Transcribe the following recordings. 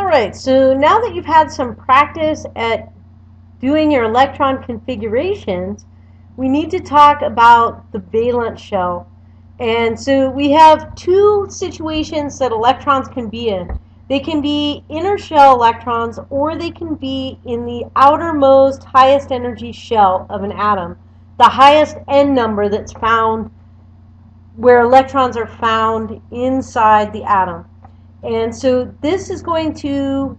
Alright, so now that you've had some practice at doing your electron configurations, we need to talk about the valence shell. And so we have two situations that electrons can be in. They can be inner shell electrons, or they can be in the outermost highest energy shell of an atom, the highest N number that's found where electrons are found inside the atom. And so this is going to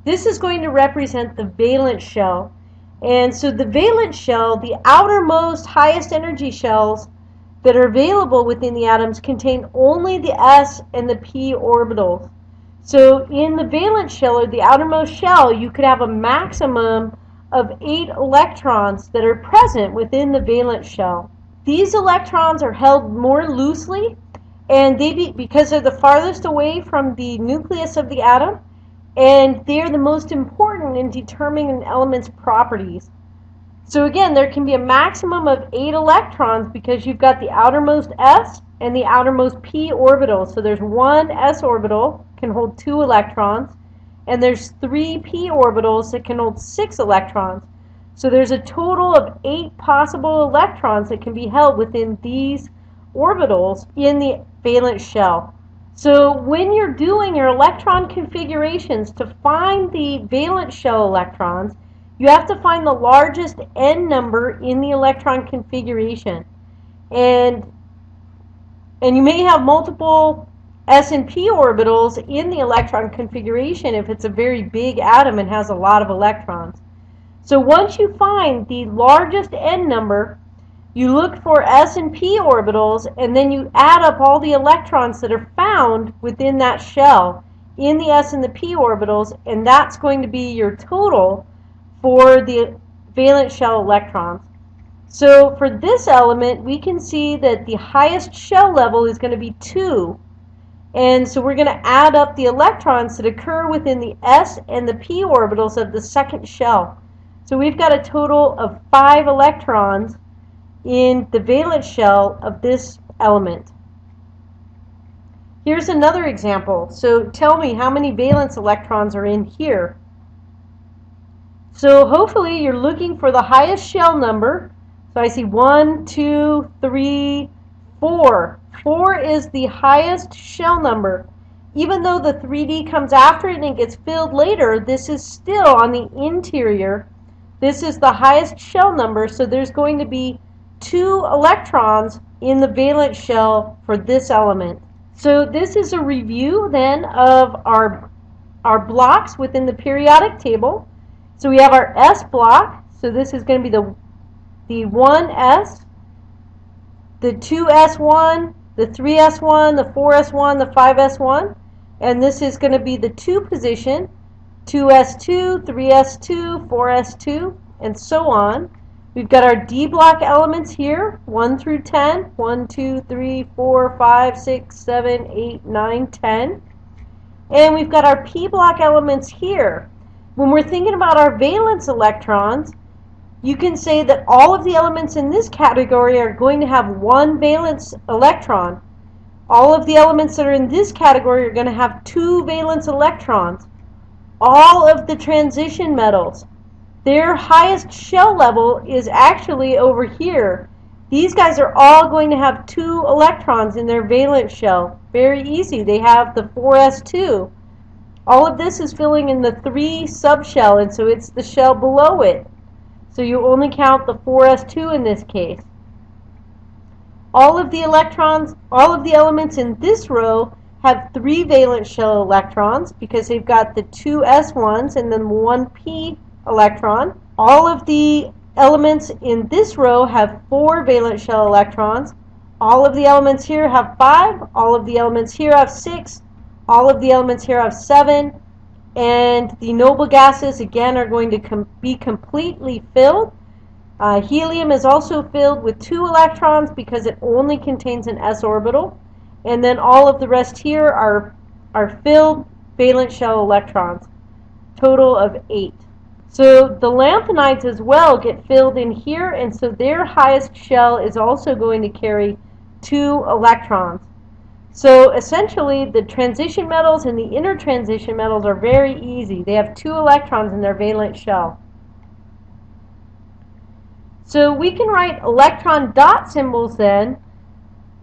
represent the valence shell. And so the valence shell, the outermost highest energy shells that are available within the atoms, contain only the s and the p orbitals. So in the valence shell, or the outermost shell, you could have a maximum of 8 electrons that are present within the valence shell. These electrons are held more loosely, and because they're the farthest away from the nucleus of the atom, and they're the most important in determining an element's properties. So again, there can be a maximum of 8 electrons because you've got the outermost s and the outermost p orbital. So there's one s orbital can hold 2 electrons, and there's 3 p orbitals that can hold 6 electrons. So there's a total of 8 possible electrons that can be held within these orbitals in the valence shell. So when you're doing your electron configurations, to find the valence shell electrons, you have to find the largest N number in the electron configuration. And you may have multiple s and p orbitals in the electron configuration if it's a very big atom and has a lot of electrons. So once you find the largest N number, you look for s and p orbitals, and then you add up all the electrons that are found within that shell in the s and the p orbitals, and that's going to be your total for the valence shell electrons. So for this element, we can see that the highest shell level is going to be 2. And so we're going to add up the electrons that occur within the s and the p orbitals of the second shell. So we've got a total of 5 electrons in the valence shell of this element. Here's another example. So tell me how many valence electrons are in here. So hopefully you're looking for the highest shell number. So I see 1, 2, 3, 4. 4 is the highest shell number. Even though the 3D comes after it and it gets filled later, this is still on the interior. This is the highest shell number, so there's going to be 2 electrons in the valence shell for this element. So this is a review then of our blocks within the periodic table. So we have our S block, so this is going to be the 1s, the 2s1, the 3s1, the 4s1, the 5s1, and this is going to be the 2 position, 2s2, 3s2, 4s2, and so on. We've got our D block elements here, 1 through 10, 1, 2, 3, 4, 5, 6, 7, 8, 9, 10. And we've got our P block elements here. When we're thinking about our valence electrons, you can say that all of the elements in this category are going to have 1 valence electron. All of the elements that are in this category are going to have 2 valence electrons. All of the transition metals, their highest shell level is actually over here. These guys are all going to have 2 electrons in their valence shell. Very easy. They have the 4s2. All of this is filling in the 3 subshell, and so it's the shell below it. So you only count the 4s2 in this case. All of the elements in this row have 3 valence shell electrons because they've got the 2 s1s and then 1 p electron. All of the elements in this row have 4 valence shell electrons. All of the elements here have 5. All of the elements here have 6. All of the elements here have 7. And the noble gases, again, are going to be completely filled. Helium is also filled with 2 electrons because it only contains an s orbital. And then all of the rest here are filled valence shell electrons. Total of 8. So the lanthanides as well get filled in here, and so their highest shell is also going to carry 2 electrons. So essentially, the transition metals and the intertransition metals are very easy. They have 2 electrons in their valence shell. So we can write electron dot symbols then,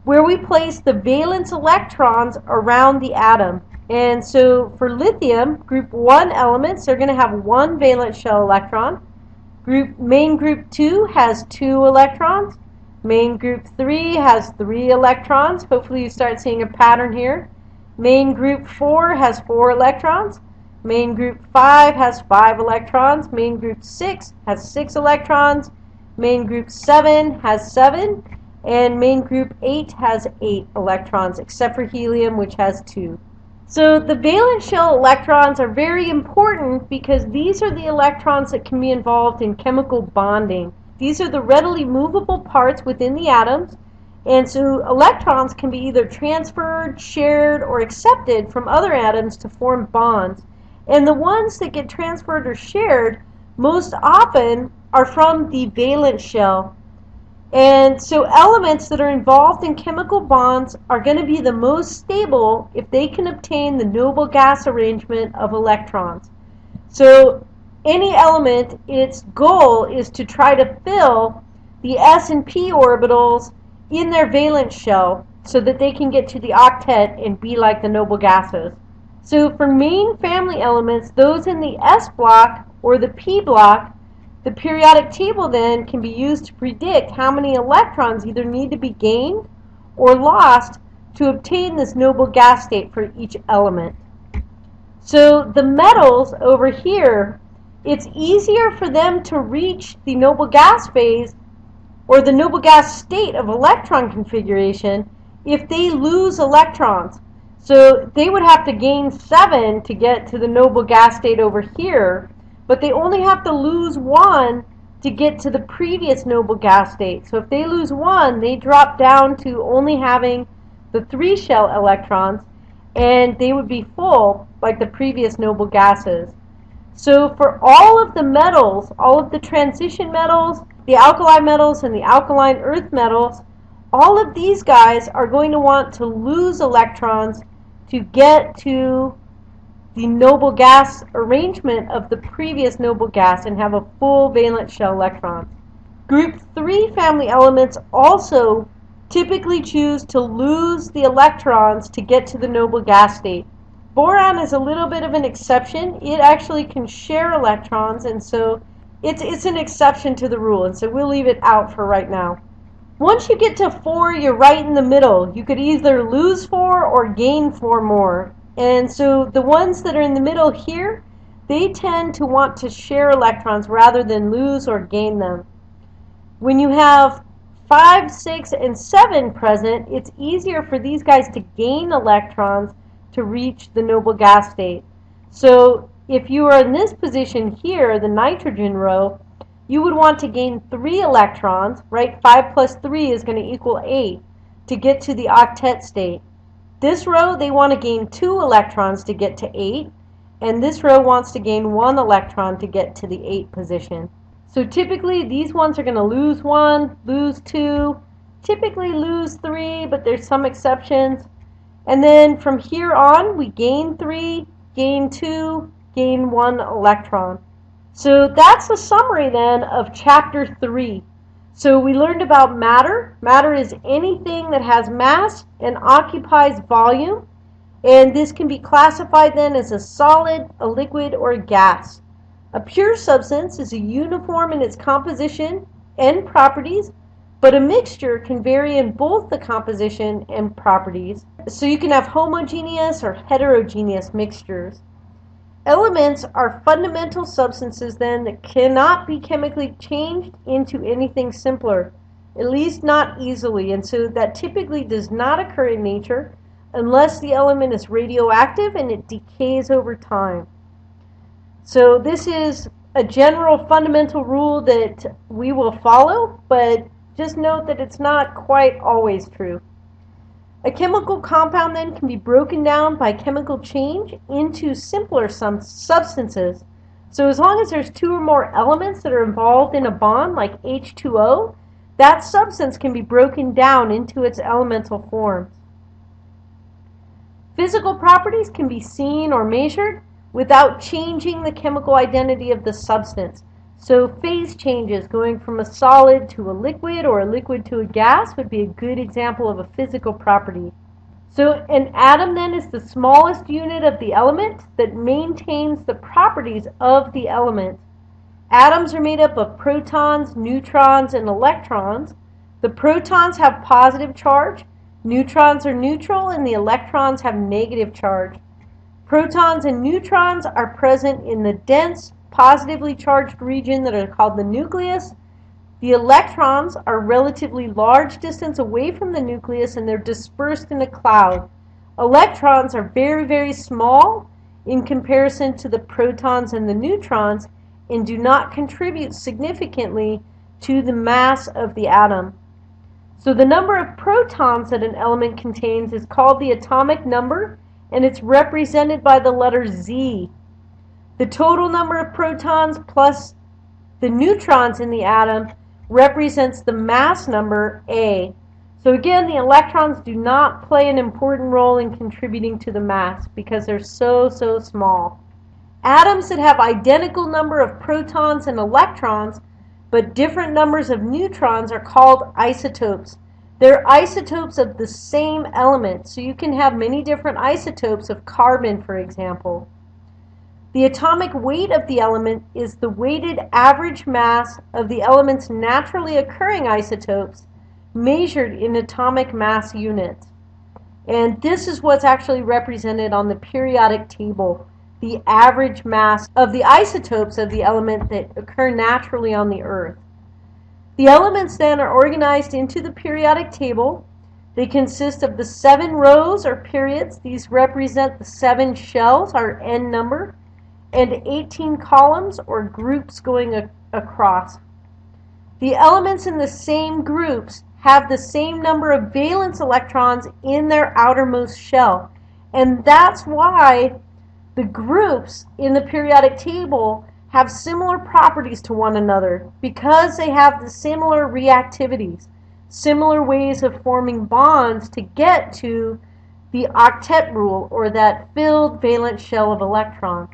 where we place the valence electrons around the atom. And so for lithium, group 1 elements, they're going to have 1 valence shell electron. Main group 2 has 2 electrons. Main group 3 has 3 electrons. Hopefully you start seeing a pattern here. Main group 4 has 4 electrons. Main group 5 has 5 electrons. Main group 6 has 6 electrons. Main group 7 has 7. And main group 8 has 8 electrons, except for helium, which has 2. So the valence shell electrons are very important because these are the electrons that can be involved in chemical bonding. These are the readily movable parts within the atoms, and so electrons can be either transferred, shared, or accepted from other atoms to form bonds. And the ones that get transferred or shared most often are from the valence shell. And so elements that are involved in chemical bonds are going to be the most stable if they can obtain the noble gas arrangement of electrons. So any element, its goal is to try to fill the s and p orbitals in their valence shell so that they can get to the octet and be like the noble gases. So for main family elements, those in the s block or the p block, the periodic table then can be used to predict how many electrons either need to be gained or lost to obtain this noble gas state for each element. So the metals over here, it's easier for them to reach the noble gas phase or the noble gas state of electron configuration if they lose electrons. So they would have to gain 7 to get to the noble gas state over here, but they only have to lose 1 to get to the previous noble gas state. So if they lose 1, they drop down to only having the 3 shell electrons, and they would be full like the previous noble gases. So for all of the metals, all of the transition metals, the alkali metals, and the alkaline earth metals, all of these guys are going to want to lose electrons to get to the noble gas arrangement of the previous noble gas and have a full valence shell electron. Group 3 family elements also typically choose to lose the electrons to get to the noble gas state. Boron is a little bit of an exception. It actually can share electrons, and so it's an exception to the rule, and so we'll leave it out for right now. Once you get to 4, you're right in the middle. You could either lose 4 or gain 4 more. And so the ones that are in the middle here, they tend to want to share electrons rather than lose or gain them. When you have 5, 6, and 7 present, it's easier for these guys to gain electrons to reach the noble gas state. So if you are in this position here, the nitrogen row, you would want to gain 3 electrons, right? 5 plus 3 is going to equal 8 to get to the octet state. This row, they want to gain 2 electrons to get to 8, and this row wants to gain 1 electron to get to the 8 position. So typically, these ones are going to lose 1, lose 2, typically lose 3, but there's some exceptions. And then from here on, we gain 3, gain 2, gain 1 electron. So that's a summary then of Chapter 3. So we learned about matter. Matter is anything that has mass and occupies volume. And this can be classified then as a solid, a liquid, or a gas. A pure substance is a uniform in its composition and properties, but a mixture can vary in both the composition and properties. So you can have homogeneous or heterogeneous mixtures. Elements are fundamental substances then that cannot be chemically changed into anything simpler, at least not easily, and so that typically does not occur in nature unless the element is radioactive and it decays over time. So this is a general fundamental rule that we will follow, but just note that it's not quite always true. A chemical compound then can be broken down by chemical change into simpler substances. So as long as there's 2 or more elements that are involved in a bond, like H2O, that substance can be broken down into its elemental forms. Physical properties can be seen or measured without changing the chemical identity of the substance. So phase changes, going from a solid to a liquid or a liquid to a gas, would be a good example of a physical property. So an atom then is the smallest unit of the element that maintains the properties of the element. Atoms are made up of protons, neutrons, and electrons. The protons have positive charge, neutrons are neutral, and the electrons have negative charge. Protons and neutrons are present in the dense, positively charged region that are called the nucleus. The electrons are relatively large distance away from the nucleus and they're dispersed in a cloud. Electrons are very, very small in comparison to the protons and the neutrons and do not contribute significantly to the mass of the atom. So the number of protons that an element contains is called the atomic number, and it's represented by the letter Z. The total number of protons plus the neutrons in the atom represents the mass number, A. So again, the electrons do not play an important role in contributing to the mass because they're so small. Atoms that have identical number of protons and electrons but different numbers of neutrons are called isotopes. They're isotopes of the same element, so you can have many different isotopes of carbon, for example. The atomic weight of the element is the weighted average mass of the element's naturally occurring isotopes measured in atomic mass units. And this is what's actually represented on the periodic table, the average mass of the isotopes of the element that occur naturally on the Earth. The elements then are organized into the periodic table. They consist of the 7 rows or periods. These represent the 7 shells, our N number, and 18 columns or groups going across. The elements in the same groups have the same number of valence electrons in their outermost shell. And that's why the groups in the periodic table have similar properties to one another, because they have the similar reactivities, similar ways of forming bonds to get to the octet rule, or that filled valence shell of electrons.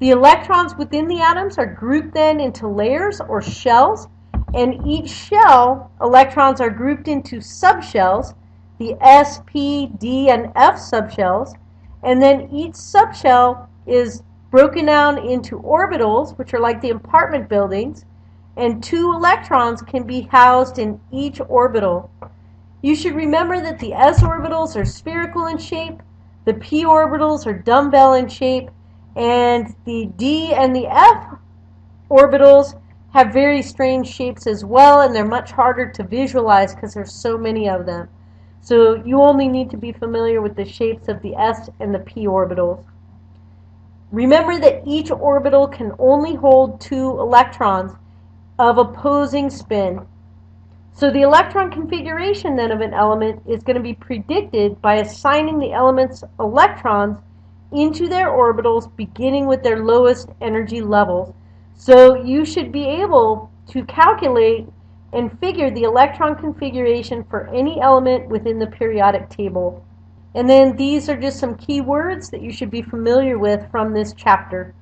The electrons within the atoms are grouped then into layers or shells, and each shell, electrons are grouped into subshells, the S, P, D, and F subshells, and then each subshell is broken down into orbitals, which are like the apartment buildings, and 2 electrons can be housed in each orbital. You should remember that the S orbitals are spherical in shape, the P orbitals are dumbbell in shape, and the D and the F orbitals have very strange shapes as well, and they're much harder to visualize because there's so many of them. So you only need to be familiar with the shapes of the S and the P orbitals. Remember that each orbital can only hold 2 electrons of opposing spin. So the electron configuration then of an element is going to be predicted by assigning the element's electrons into their orbitals beginning with their lowest energy levels. So you should be able to calculate and figure the electron configuration for any element within the periodic table. And then these are just some key words that you should be familiar with from this chapter.